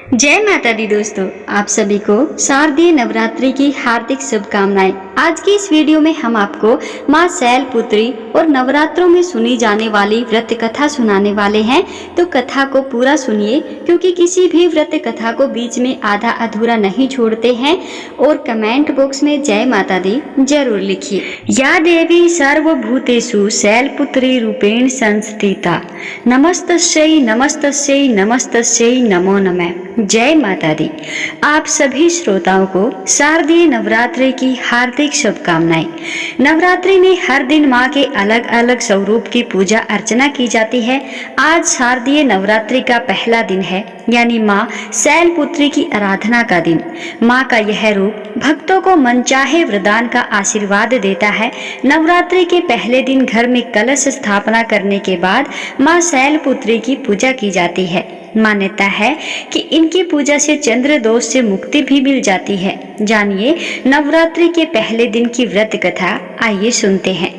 जय माता दी दोस्तों, आप सभी को शारदीय नवरात्रि की हार्दिक शुभकामनाएं। आज की इस वीडियो में हम आपको मां शैलपुत्री और नवरात्रों में सुनी जाने वाली व्रत कथा सुनाने वाले हैं। तो कथा को पूरा सुनिए, क्योंकि किसी भी व्रत कथा को बीच में आधा अधूरा नहीं छोड़ते हैं। और कमेंट बॉक्स में जय माता दी जरूर लिखिए। या देवी सर्वभूतेषु शैलपुत्री रूपेण संस्थिता, नमस्तस्यै नमस्तस्यै नमस्तस्यै नमो नमः। जय माता दी। आप सभी श्रोताओं को शारदीय नवरात्रि की हार्दिक शुभकामनाएं। नवरात्रि में हर दिन माँ के अलग अलग स्वरूप की पूजा अर्चना की जाती है। आज शारदीय नवरात्रि का पहला दिन है, यानी माँ शैलपुत्री की आराधना का दिन। माँ का यह रूप भक्तों को मनचाहे वरदान का आशीर्वाद देता है। नवरात्रि के पहले दिन घर में कलश स्थापना करने के बाद माँ शैलपुत्री की पूजा की जाती है। मान्यता है कि इनकी पूजा से चंद्र दोष से मुक्ति भी मिल जाती है। जानिए नवरात्रि के पहले दिन की व्रत कथा, आइए सुनते हैं।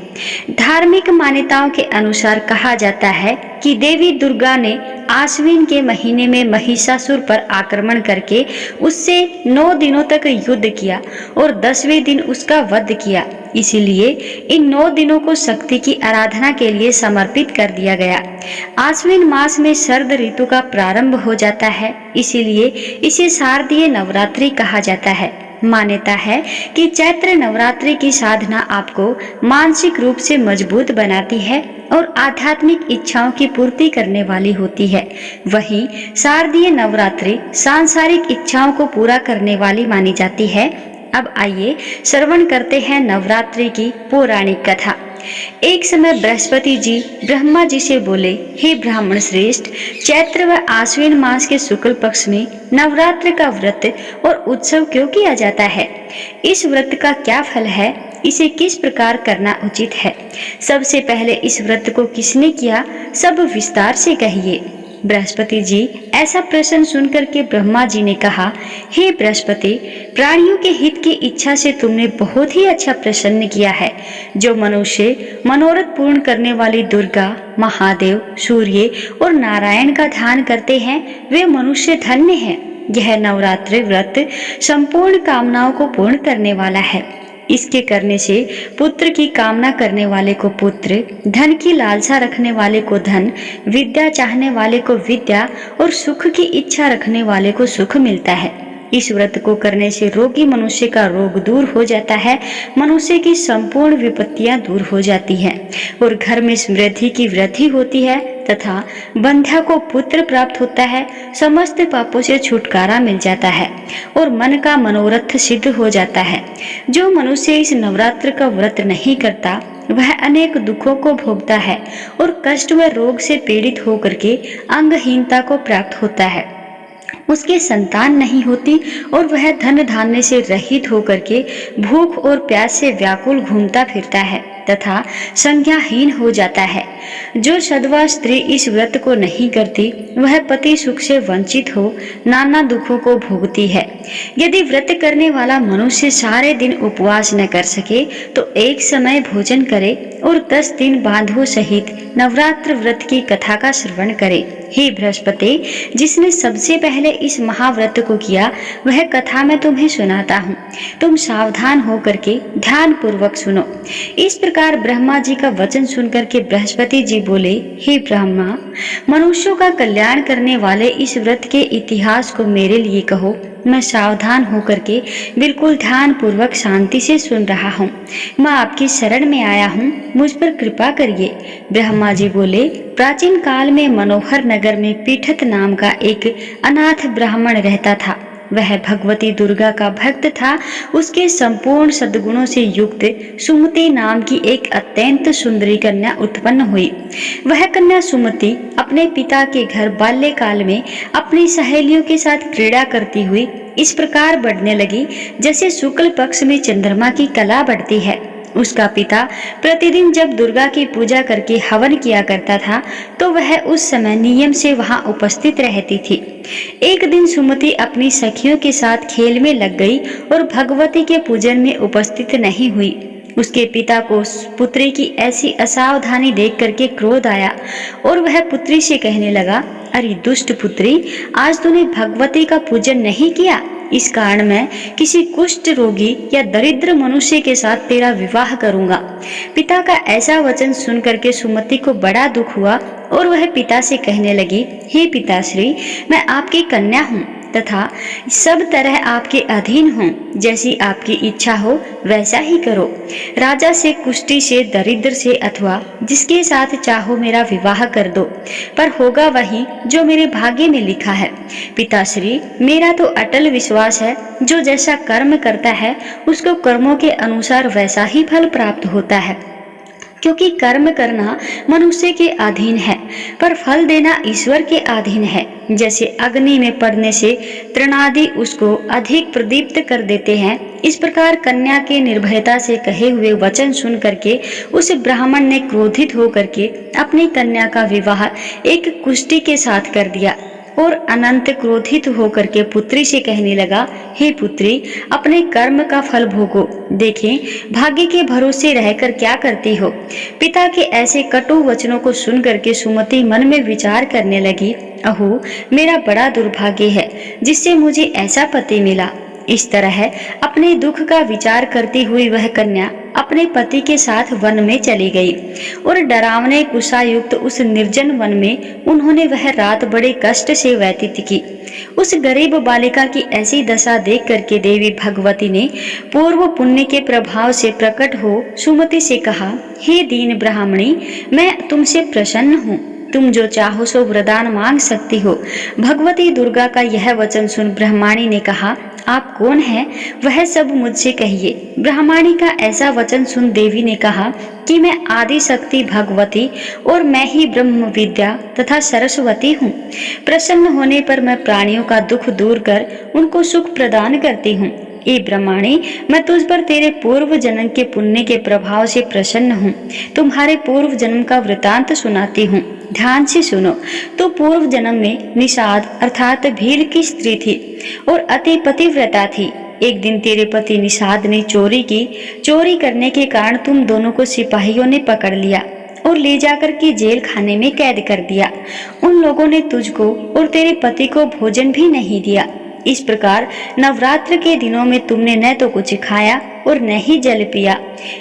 धार्मिक मान्यताओं के अनुसार कहा जाता है कि देवी दुर्गा ने आश्विन के महीने में महिषासुर पर आक्रमण करके उससे 9 दिनों तक युद्ध किया और 10वें दिन उसका वध किया। इसीलिए इन 9 दिनों को शक्ति की आराधना के लिए समर्पित कर दिया गया। आश्विन मास में शरद ऋतु का प्रारंभ हो जाता है, इसीलिए इसे शारदीय नवरात्रि कहा जाता है। मान्यता है कि चैत्र नवरात्रि की साधना आपको मानसिक रूप से मजबूत बनाती है और आध्यात्मिक इच्छाओं की पूर्ति करने वाली होती है। वहीं शारदीय नवरात्रि सांसारिक इच्छाओं को पूरा करने वाली मानी जाती है। अब आइए श्रवण करते हैं नवरात्रि की पौराणिक कथा। एक समय बृहस्पति जी ब्रह्मा जी से बोले, हे ब्राह्मण श्रेष्ठ, चैत्र व आश्विन मास के शुक्ल पक्ष में नवरात्र का व्रत और उत्सव क्यों किया जाता है? इस व्रत का क्या फल है? इसे किस प्रकार करना उचित है? सबसे पहले इस व्रत को किसने किया, सब विस्तार से कहिए। बृहस्पति जी ऐसा प्रश्न सुनकर के ब्रह्मा जी ने कहा, हे बृहस्पति, प्राणियों के हित की इच्छा से तुमने बहुत ही अच्छा प्रसन्न किया है। जो मनुष्य मनोरथ पूर्ण करने वाली दुर्गा, महादेव, सूर्य और नारायण का ध्यान करते हैं, वे मनुष्य धन्य हैं। यह नवरात्रि व्रत संपूर्ण कामनाओं को पूर्ण करने वाला है। इसके करने से पुत्र की कामना करने वाले को पुत्र, धन की लालसा रखने वाले को धन, विद्या चाहने वाले को विद्या और सुख की इच्छा रखने वाले को सुख मिलता है। इस व्रत को करने से रोगी मनुष्य का रोग दूर हो जाता है, मनुष्य की संपूर्ण विपत्तियां दूर हो जाती हैं और घर में समृद्धि की वृद्धि होती है तथा बंध्या को पुत्र प्राप्त होता है। समस्त पापों से छुटकारा मिल जाता है और मन का मनोरथ सिद्ध हो जाता है। जो मनुष्य इस नवरात्र का व्रत नहीं करता, वह अनेक दुखों को भोगता है और कष्ट व रोग से पीड़ित होकर के अंगहीनता को प्राप्त होता है। उसके संतान नहीं होती और वह धन धान्य से रहित होकर के भूख और प्यास से व्याकुल घूमता फिरता है तथा संज्ञाहीन हो जाता है। जो सधवा स्त्री इस व्रत को नहीं करती, वह पति सुख से वंचित हो नाना दुखों को भोगती है। यदि व्रत करने वाला मनुष्य सारे दिन उपवास न कर सके, तो एक समय भोजन करे और 10 दिन बांधवों सहित नवरात्र व्रत की कथा का श्रवण करे। हे बृहस्पति, जिसने सबसे पहले इस महाव्रत को किया, वह कथा मैं तुम्हें सुनाता हूँ। तुम सावधान होकर के ध्यान पूर्वक सुनो। इस प्रकार ब्रह्मा जी का वचन सुनकर के बृहस्पति जी बोले, हे ब्रह्मा, मनुष्यों का कल्याण करने वाले इस व्रत के इतिहास को मेरे लिए कहो। मैं सावधान होकर के बिल्कुल ध्यान पूर्वक शांति से सुन रहा हूँ। मैं आपकी शरण में आया हूँ, मुझ पर कृपा करिए। ब्रह्मा जी बोले, प्राचीन काल में मनोहर नगर में पीठत नाम का एक अनाथ ब्राह्मण रहता था। वह भगवती दुर्गा का भक्त था। उसके संपूर्ण सद्गुणों से युक्त सुमति नाम की एक अत्यंत सुंदरी कन्या उत्पन्न हुई। वह कन्या सुमति अपने पिता के घर बाल्यकाल में अपनी सहेलियों के साथ क्रीड़ा करती हुई इस प्रकार बढ़ने लगी, जैसे शुक्ल पक्ष में चंद्रमा की कला बढ़ती है। उसका पिता प्रतिदिन जब दुर्गा की पूजा करके हवन किया करता था, तो वह उस समय नियम से वहां उपस्थित रहती थी। एक दिन सुमति अपनी सखियों के साथ खेल में लग गई और भगवती के पूजन में उपस्थित नहीं हुई। उसके पिता को पुत्री की ऐसी असावधानी देख करके क्रोध आया और वह पुत्री से कहने लगा, अरे दुष्ट पुत्री, आज तूने भगवती का पूजन नहीं किया। इस कारण मैं किसी कुष्ठ रोगी या दरिद्र मनुष्य के साथ तेरा विवाह करूंगा। पिता का ऐसा वचन सुन करके सुमति को बड़ा दुख हुआ और वह पिता से कहने लगी, हे पिताश्री, मैं आपकी कन्या हूँ तथा सब तरह आपके अधीन हूँ। जैसी आपकी इच्छा हो वैसा ही करो। राजा से, कुष्ठी से, दरिद्र से अथवा जिसके साथ चाहो मेरा विवाह कर दो, पर होगा वही जो मेरे भाग्य में लिखा है। पिताश्री, मेरा तो अटल विश्वास है, जो जैसा कर्म करता है उसको कर्मों के अनुसार वैसा ही फल प्राप्त होता है, क्योंकि कर्म करना मनुष्य के अधीन है पर फल देना ईश्वर के अधीन है। जैसे अग्नि में पड़ने से तृणादि उसको अधिक प्रदीप्त कर देते हैं, इस प्रकार कन्या के निर्भयता से कहे हुए वचन सुन करके उस ब्राह्मण ने क्रोधित होकर के अपनी कन्या का विवाह एक कुष्ठी के साथ कर दिया और अनंत क्रोधित होकर के पुत्री से कहने लगा, हे पुत्री, अपने कर्म का फल भोगो। देखें भाग्य के भरोसे रहकर क्या करती हो। पिता के ऐसे कटु वचनों को सुन करके सुमति मन में विचार करने लगी, अहो मेरा बड़ा दुर्भाग्य है जिससे मुझे ऐसा पति मिला। इस तरह अपने दुख का विचार करती हुई वह कन्या अपने पति के साथ वन में चली गई और डरावने कुशायुक्त उस निर्जन वन में उन्होंने वह रात बड़े कष्ट से व्यतीत की। उस गरीब बालिका की ऐसी दशा देख करके देवी भगवती ने पूर्व पुण्य के प्रभाव से प्रकट हो सुमति से कहा, हे दीन ब्राह्मणी, मैं तुमसे प्रसन्न हूँ, तुम जो चाहो सो वरदान मांग सकती हो। भगवती दुर्गा का यह वचन सुन ब्रह्माणी ने कहा, आप कौन हैं, वह सब मुझसे कहिए। ब्रह्माणी का ऐसा वचन सुन देवी ने कहा कि मैं आदि शक्ति भगवती और मैं ही ब्रह्म विद्या तथा सरस्वती हूँ। प्रसन्न होने पर मैं प्राणियों का दुख दूर कर उनको सुख प्रदान करती हूँ। ए ब्रह्माणी, मैं तुझ पर तेरे पूर्व जन्म के पुण्य के प्रभाव से प्रसन्न हूँ। तुम्हारे पूर्व जन्म का वृतांत सुनाती हूँ, ध्यान से सुनो। तो पूर्व जन्म में निषाद अर्थात भील की स्त्री थी और अति पतिव्रता थी। एक दिन तेरे पति निषाद ने चोरी की। चोरी करने के कारण तुम दोनों को सिपाहियों ने पकड़ लिया और ले जाकर के जेल खाने में कैद कर दिया। उन लोगों ने तुझको और तेरे पति को भोजन भी नहीं दिया। इस प्रकार नवरात्र के दिनों में तुमने न तो कुछ खाया और न ही जल पिया।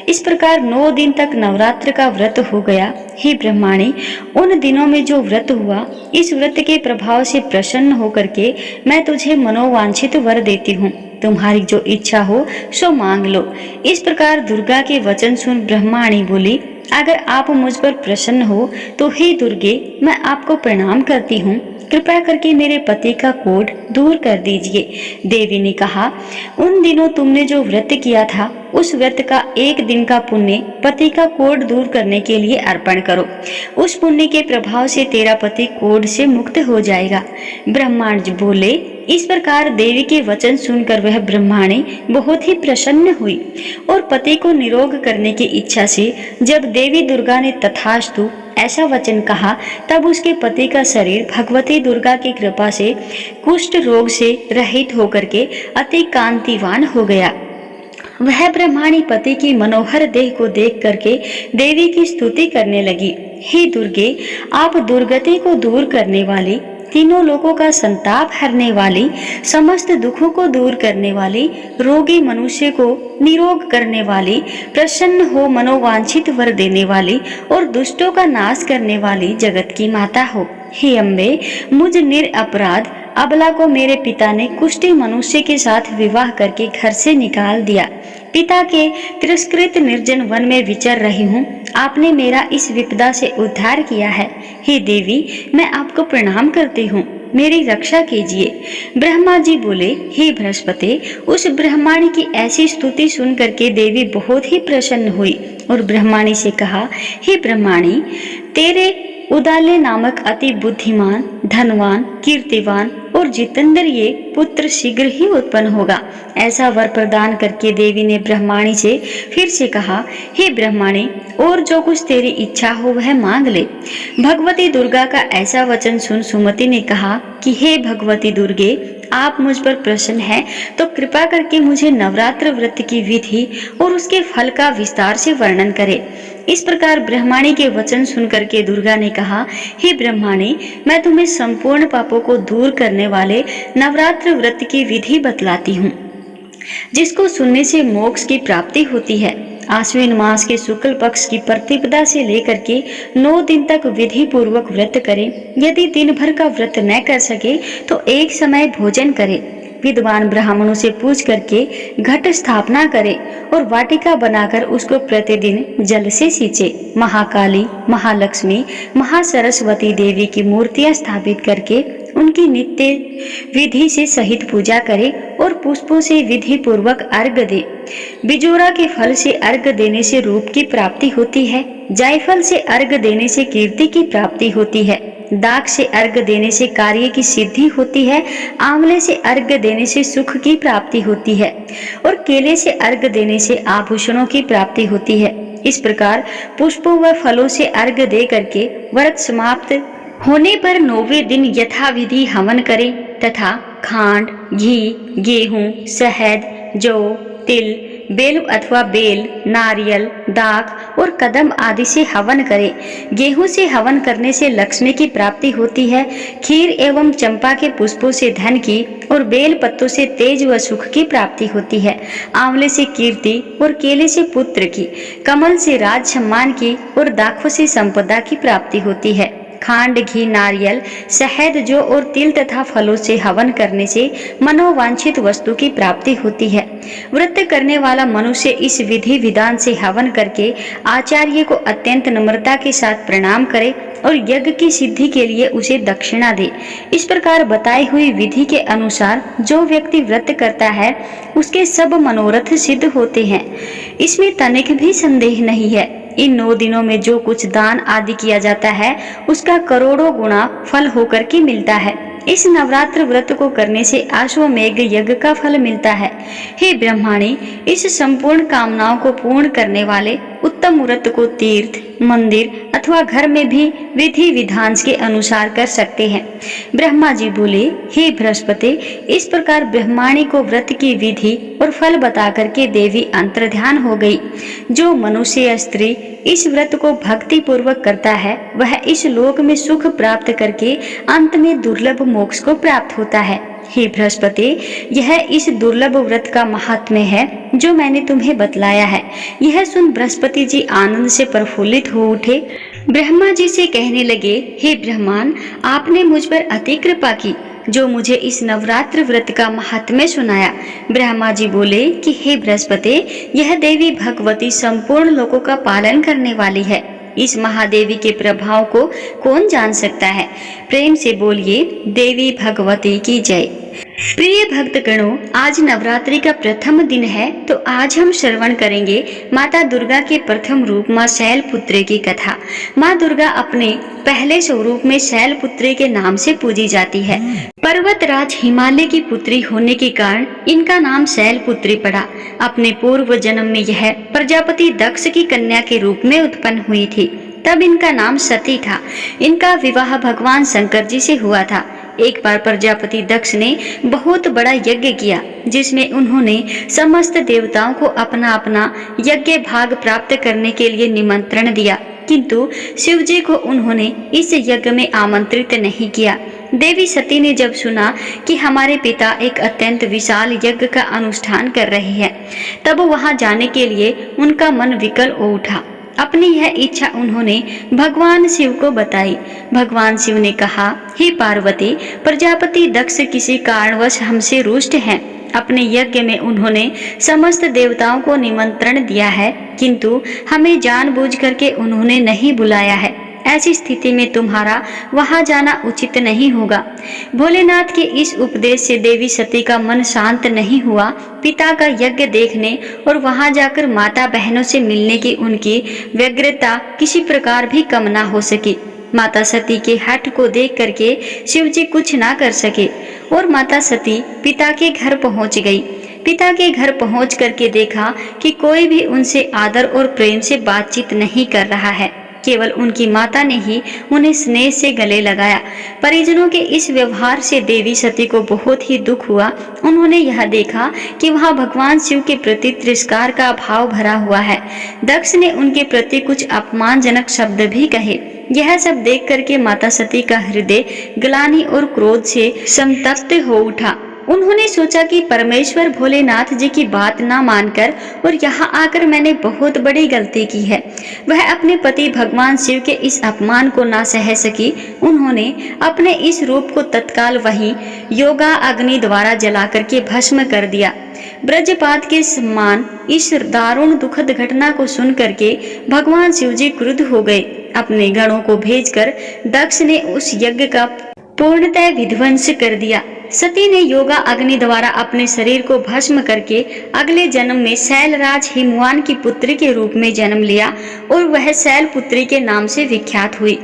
इस प्रकार 9 दिन तक नवरात्र का व्रत हो गया। हे ब्रह्माणी, उन दिनों में जो व्रत हुआ, इस व्रत के प्रभाव से प्रसन्न होकर के मैं तुझे मनोवांछित वर देती हूँ। तुम्हारी जो इच्छा हो सो मांग लो। इस प्रकार दुर्गा के वचन सुन ब्रह्माणी बोली, अगर आप मुझ पर प्रसन्न हो तो हे दुर्गे, मैं आपको प्रणाम करती हूँ। कृपया करके मेरे पति का कोढ़ दूर कर दीजिए। देवी ने कहा, उन दिनों तुमने जो व्रत किया था उस व्रत का 1 दिन का पुण्य पति का कोढ़ दूर करने के लिए अर्पण करो। उस पुण्य के प्रभाव से तेरा पति कोढ़ से मुक्त हो जाएगा। ब्रह्मा जी बोले। इस प्रकार देवी के वचन सुनकर वह ब्रह्माणी बहुत ही प्रसन्न हुई और पति को निरोग करने की इच्छा से जब देवी दुर्गा ने तथास्तु ऐसा वचन कहा, तब उसके पति का शरीर भगवती दुर्गा की कृपा से कुष्ठ रोग से रहित होकर के अति कांतिवान हो गया। वह ब्रह्माणी पति की मनोहर देह को देख करके देवी की स्तुति करने लगी। हे दुर्गे, आप दुर्गति को दूर करने वाली, तीनों लोगों का संताप हरने वाली, समस्त दुखों को दूर करने वाली, रोगी मनुष्य को निरोग करने वाली, प्रसन्न हो मनोवांछित वर देने वाली और दुष्टों का नाश करने वाली जगत की माता हो। हे अम्बे, मुझ निरपराध अबला को मेरे पिता ने कुष्ठी मनुष्य के साथ विवाह करके घर से निकाल दिया। पिता के तिरस्कृत निर्जन वन में विचर रही हूँ। आपने मेरा इस विपदा से उद्धार किया है। हे देवी, मैं आपको प्रणाम करती हूँ, मेरी रक्षा कीजिए। ब्रह्मा जी बोले, हे बृहस्पति, उस ब्रह्माणी की ऐसी स्तुति सुन करके देवी बहुत ही प्रसन्न हुई और ब्रह्माणी से कहा, हे ब्रह्माणी, तेरे उदाले नामक अति बुद्धिमान, धनवान, कीर्तिवान और जितेंद्रिय पुत्र शीघ्र ही उत्पन्न होगा। ऐसा वर प्रदान करके देवी ने ब्रह्माणी से फिर से कहा, हे ब्रह्माणी, और जो कुछ तेरी इच्छा हो वह मांग ले। भगवती दुर्गा का ऐसा वचन सुन सुमति ने कहा कि हे भगवती दुर्गे, आप मुझ पर प्रसन्न हैं तो कृपा करके मुझे नवरात्र व्रत की विधि और उसके फल का विस्तार से वर्णन करें। इस प्रकार ब्रह्माणी के वचन सुनकर के दुर्गा ने कहा, हे ब्रह्माणी, मैं तुम्हें संपूर्ण पापों को दूर करने वाले नवरात्र व्रत की विधि बतलाती हूँ, जिसको सुनने से मोक्ष की प्राप्ति होती है। आश्विन मास के शुक्ल पक्ष की प्रतिपदा से लेकर के 9 दिन तक विधि पूर्वक व्रत करें। यदि दिन भर का व्रत न कर सके तो एक समय भोजन करें। विद्वान ब्राह्मणों से पूछ करके घट स्थापना करे और वाटिका बनाकर उसको प्रतिदिन जल से सींचे। महाकाली, महालक्ष्मी, महासरस्वती देवी की मूर्तियां स्थापित करके उनकी नित्य विधि से सहित पूजा करे और पुष्पों से विधि पूर्वक अर्घ दे। बिजोरा के फल से अर्घ देने से रूप की प्राप्ति होती है। जायफल से अर्घ देने से कीर्ति की प्राप्ति होती है। दाख से अर्घ देने से कार्य की सिद्धि होती है। आंवले से अर्घ देने से सुख की प्राप्ति होती है और केले से अर्घ देने से आभूषणों की प्राप्ति होती है। इस प्रकार पुष्पों व फलों से अर्घ दे करके व्रत समाप्त होने पर 9वें दिन यथाविधि हवन करें तथा खांड, घी, गेहूं, शहद, जौ, तिल, बेल अथवा बेल, नारियल, दाख और कदम आदि से हवन करें। गेहूं से हवन करने से लक्ष्मी की प्राप्ति होती है। खीर एवं चंपा के पुष्पों से धन की और बेल पत्तों से तेज व सुख की प्राप्ति होती है। आंवले से कीर्ति और केले से पुत्र की, कमल से राज सम्मान की और दाखों से संपदा की प्राप्ति होती है। खांड, घी, नारियल, शहद, जौ और तिल तथा फलों से हवन करने से मनोवांछित वस्तु की प्राप्ति होती है। व्रत करने वाला मनुष्य इस विधि विधान से हवन करके आचार्य को अत्यंत नम्रता के साथ प्रणाम करे और यज्ञ की सिद्धि के लिए उसे दक्षिणा दे। इस प्रकार बताई हुई विधि के अनुसार जो व्यक्ति व्रत करता है उसके सब मनोरथ सिद्ध होते हैं। इसमें तनिक भी संदेह नहीं है। इन 9 दिनों में जो कुछ दान आदि किया जाता है उसका करोड़ों गुना फल होकर के मिलता है। इस नवरात्र व्रत को करने से अश्वमेघ यज्ञ का फल मिलता है। हे ब्रह्माणी, इस संपूर्ण कामनाओं को पूर्ण करने वाले उत्तम व्रत को तीर्थ, मंदिर अथवा घर में भी विधि विधान के अनुसार कर सकते हैं। ब्रह्मा जी बोले, हे बृहस्पति, इस प्रकार ब्रह्माणी को व्रत की विधि और फल बता करके देवी अंतर्ध्यान हो गई। जो मनुष्य या स्त्री इस व्रत को भक्ति पूर्वक करता है वह इस लोक में सुख प्राप्त करके अंत में दुर्लभ मोक्ष को प्राप्त होता है। हे बृहस्पति, यह इस दुर्लभ व्रत का महात्म्य है जो मैंने तुम्हें बतलाया है। यह सुन बृहस्पति जी आनंद से प्रफुल्लित हो उठे। ब्रह्मा जी से कहने लगे, हे ब्रह्मांड, आपने मुझ पर अति कृपा की जो मुझे इस नवरात्र व्रत का महात्म्य सुनाया। ब्रह्मा जी बोले कि हे बृहस्पति, यह देवी भगवती संपूर्ण लोकों का पालन करने वाली है। इस महादेवी के प्रभाव को कौन जान सकता है। प्रेम से बोलिए, देवी भगवती की जय। प्रिय भक्तगणों, आज नवरात्रि का प्रथम दिन है तो आज हम श्रवण करेंगे माता दुर्गा के प्रथम रूप माँ शैलपुत्री की कथा। माँ दुर्गा अपने पहले स्वरूप में शैलपुत्री के नाम से पूजी जाती है। पर्वतराज हिमालय की पुत्री होने के कारण इनका नाम शैलपुत्री पड़ा। अपने पूर्व जन्म में यह प्रजापति दक्ष की कन्या के रूप में उत्पन्न हुई थी। तब इनका नाम सती था। इनका विवाह भगवान शंकर जी से हुआ था। एक बार प्रजापति दक्ष ने बहुत बड़ा यज्ञ किया जिसमें उन्होंने समस्त देवताओं को अपना अपना यज्ञ भाग प्राप्त करने के लिए निमंत्रण दिया, किंतु शिव जी को उन्होंने इस यज्ञ में आमंत्रित नहीं किया। देवी सती ने जब सुना कि हमारे पिता एक अत्यंत विशाल यज्ञ का अनुष्ठान कर रहे हैं, तब वहां जाने के लिए उनका मन विकल हो उठा। अपनी यह इच्छा उन्होंने भगवान शिव को बताई। भगवान शिव ने कहा, हे पार्वती, प्रजापति दक्ष किसी कारणवश हमसे रुष्ट हैं। अपने यज्ञ में उन्होंने समस्त देवताओं को निमंत्रण दिया है, किंतु हमें जानबूझ करके उन्होंने नहीं बुलाया है। ऐसी स्थिति में तुम्हारा वहां जाना उचित नहीं होगा। भोलेनाथ के इस उपदेश से देवी सती का मन शांत नहीं हुआ। पिता का यज्ञ देखने और वहां जाकर माता बहनों से मिलने की उनकी व्यग्रता किसी प्रकार भी कम ना हो सकी। माता सती के हठ को देख करके शिव जी कुछ ना कर सके और माता सती पिता के घर पहुंच गई। पिता के घर पहुंच करके देखा कि कोई भी उनसे आदर और प्रेम से बातचीत नहीं कर रहा है। केवल उनकी माता ने ही उन्हें स्नेह से गले लगाया। परिजनों के इस व्यवहार से देवी सती को बहुत ही दुख हुआ। उन्होंने यह देखा कि वहाँ भगवान शिव के प्रति तिरस्कार का भाव भरा हुआ है। दक्ष ने उनके प्रति कुछ अपमानजनक शब्द भी कहे। यह सब देख करके माता सती का हृदय ग्लानि और क्रोध से संतप्त हो उठा। उन्होंने सोचा कि परमेश्वर भोलेनाथ जी की बात ना मानकर और यहाँ आकर मैंने बहुत बड़ी गलती की है। वह अपने पति भगवान शिव के इस अपमान को ना सह सकी। उन्होंने अपने इस रूप को तत्काल वहीं योगा अग्नि द्वारा जला करके भस्म कर दिया। ब्रजपात के समान इस दारुण दुखद घटना को सुन करके भगवान शिव जी क्रुद्ध हो गए। अपने गणों को भेजकर दक्ष ने उस यज्ञ का पूर्णतः विध्वंस कर दिया। सती ने योगा अग्नि द्वारा अपने शरीर को भस्म करके अगले जन्म में शैलराज हिमवान की पुत्री के रूप में जन्म लिया और वह शैलपुत्री के नाम से विख्यात हुई।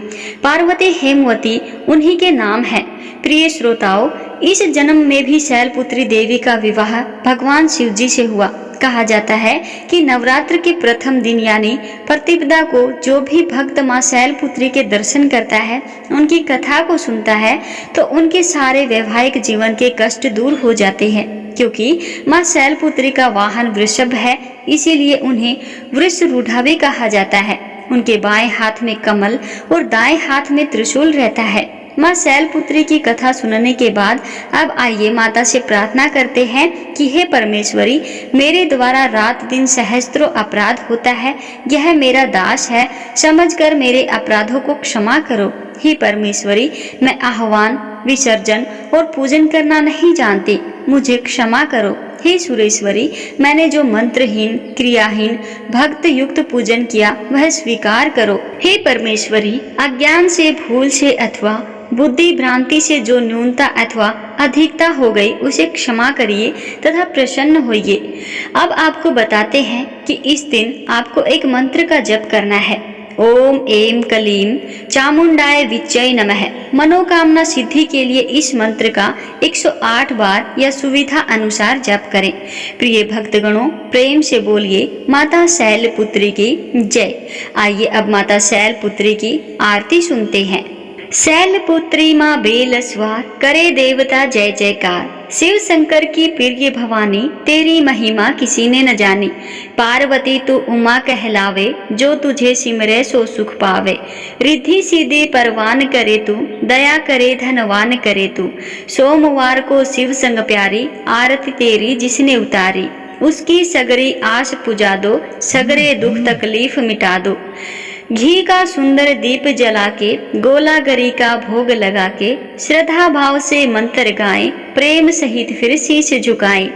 पार्वती हेमवती उन्हीं के नाम है। प्रिय श्रोताओं, इस जन्म में भी शैलपुत्री देवी का विवाह भगवान शिव जी से हुआ। कहा जाता है कि नवरात्र के प्रथम दिन यानी प्रतिपदा को जो भी भक्त माँ शैलपुत्री के दर्शन करता है, उनकी कथा को सुनता है, तो उनके सारे वैवाहिक जीवन के कष्ट दूर हो जाते हैं। क्योंकि माँ शैलपुत्री का वाहन वृषभ है, इसीलिए उन्हें वृषरूढ़ा भी कहा जाता है। उनके बाएं हाथ में कमल और दाएं हाथ में त्रिशूल रहता है। माँ शैलपुत्री की कथा सुनने के बाद अब आइए माता से प्रार्थना करते हैं कि हे परमेश्वरी, मेरे द्वारा रात दिन सहस्त्रों अपराध होता है, यह मेरा दास है, समझकर मेरे अपराधों को क्षमा करो। हे परमेश्वरी, मैं आह्वान, विसर्जन और पूजन करना नहीं जानती, मुझे क्षमा करो। हे सुरेश्वरी, मैंने जो मंत्रहीन, क्रियाहीन, भक्त युक्त पूजन किया वह स्वीकार करो। हे परमेश्वरी, अज्ञान से, भूल से अथवा बुद्धि भ्रांति से जो न्यूनता अथवा अधिकता हो गई उसे क्षमा करिए तथा प्रसन्न होइए। अब आपको बताते हैं कि इस दिन आपको एक मंत्र का जप करना है। ओम ऐं क्लीं चामुंडाय विच्चै नमः। मनोकामना सिद्धि के लिए इस मंत्र का 108 बार या सुविधा अनुसार जप करें। प्रिय भक्तगणों, प्रेम से बोलिए माता शैलपुत्री की जय। आइए अब माता शैलपुत्री की आरती सुनते हैं। शैलपुत्री माँ बेलस्वार, करे देवता जय जयकार। शिव शंकर की प्रिय भवानी, तेरी महिमा किसी ने न जानी। पार्वती तू उमा कहलावे, जो तुझे सिमरे सो सुख पावे। रिद्धि सीधे परवान करे तू, दया करे धनवान करे तू। सोमवार को शिव संग प्यारी, आरती तेरी जिसने उतारी। उसकी सगरी आस पुजा दो, सगरे दुख तकलीफ मिटा दो। घी का सुंदर दीप जला के, गोला गरी का भोग लगा के, श्रद्धा भाव से मंत्र गाएं, प्रेम सहित फिर शीश झुकाएं।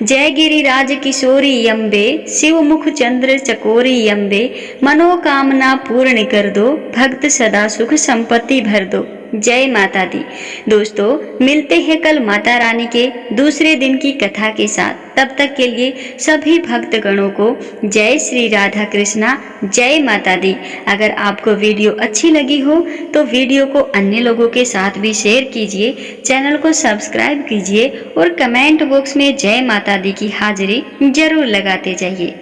जय गिरिराज किशोरी अम्बे, शिव मुख चंद्र चकोरी अम्बे। मनोकामना पूर्ण कर दो, भक्त सदा सुख संपत्ति भर दो। जय माता दी। दोस्तों, मिलते हैं कल माता रानी के दूसरे दिन की कथा के साथ। तब तक के लिए सभी भक्तगणों को जय श्री राधा कृष्णा, जय माता दी। अगर आपको वीडियो अच्छी लगी हो तो वीडियो को अन्य लोगों के साथ भी शेयर कीजिए, चैनल को सब्सक्राइब कीजिए और कमेंट बॉक्स में जय माता दी की हाजिरी जरूर लगाते जाइए।